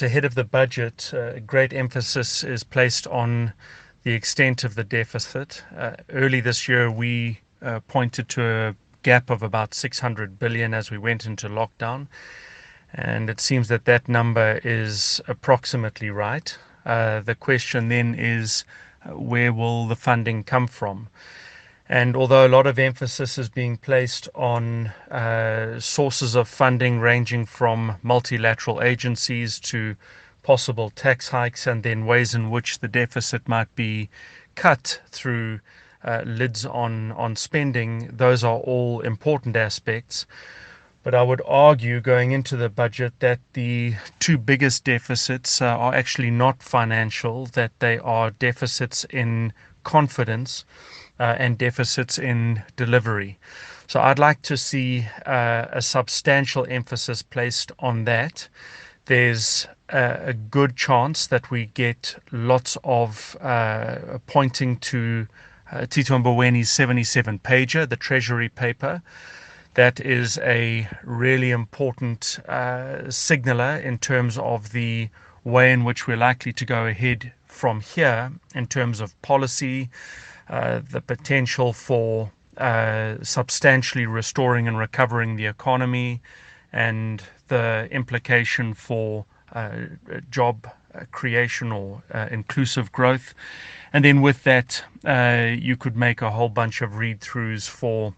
Ahead of the budget, great emphasis is placed on the extent of the deficit. Early this year, we pointed to a gap of about 600 billion as we went into lockdown, and it seems that that number is approximately right. The question then is, where will the funding come from? And although a lot of emphasis is being placed on sources of funding ranging from multilateral agencies to possible tax hikes, and then ways in which the deficit might be cut through lids on spending, those are all important aspects. But I would argue going into the budget that the two biggest deficits are actually not financial, that they are deficits in confidence and deficits in delivery. So I'd like to see a substantial emphasis placed on that. There's a good chance that we get lots of pointing to Tito Mbowene's 77-pager, the Treasury paper. That is a really important signaler in terms of the way in which we're likely to go ahead from here in terms of policy, the potential for substantially restoring and recovering the economy, and the implication for job creation or inclusive growth. And then with that, you could make a whole bunch of read-throughs for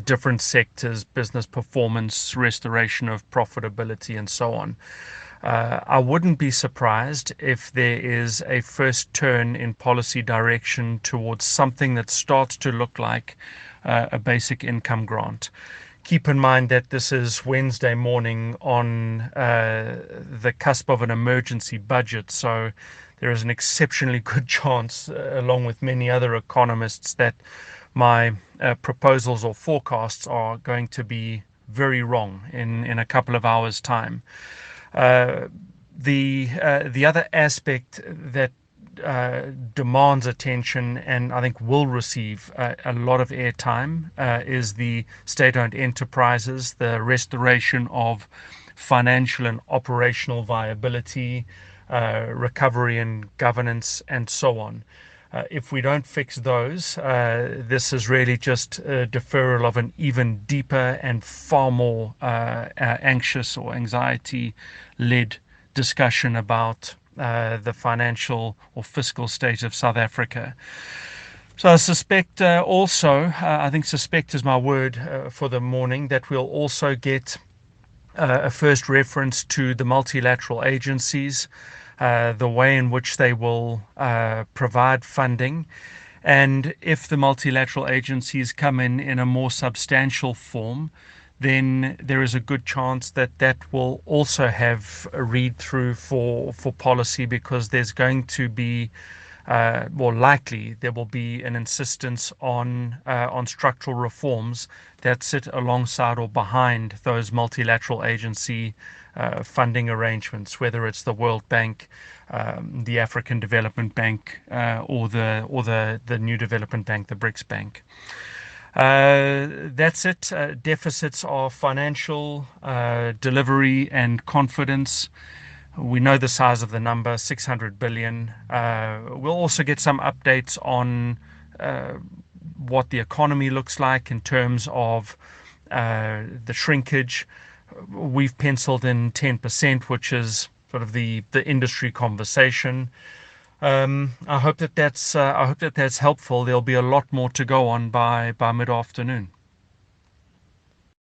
different sectors, business performance, restoration of profitability, and so on. I wouldn't be surprised if there is a first turn in policy direction towards something that starts to look like a basic income grant. Keep in mind that this is Wednesday morning on the cusp of an emergency budget, so there is an exceptionally good chance, along with many other economists, that my proposals or forecasts are going to be very wrong in a couple of hours' time. The other aspect that demands attention and I think will receive a lot of airtime is the state-owned enterprises, the restoration of financial and operational viability, recovery and governance, and so on. If we don't fix those, this is really just a deferral of an even deeper and far more anxious or anxiety-led discussion about the financial or fiscal state of South Africa. So I suspect I think suspect is my word for the morning, that we'll also get a first reference to the multilateral agencies, the way in which they will provide funding. And if the multilateral agencies come in a more substantial form, then there is a good chance that that will also have a read-through for policy, because there's going to be more likely there will be an insistence on structural reforms that sit alongside or behind those multilateral agency funding arrangements, whether it's the World Bank, the African Development Bank, or the new development bank, the BRICS Bank. That's it. Deficits are financial, delivery, and confidence. We know the size of the number, 600 billion. We'll also get some updates on what the economy looks like in terms of the shrinkage. We've penciled in 10%, which is sort of the industry conversation. I hope that that's helpful. There'll be a lot more to go on by mid-afternoon.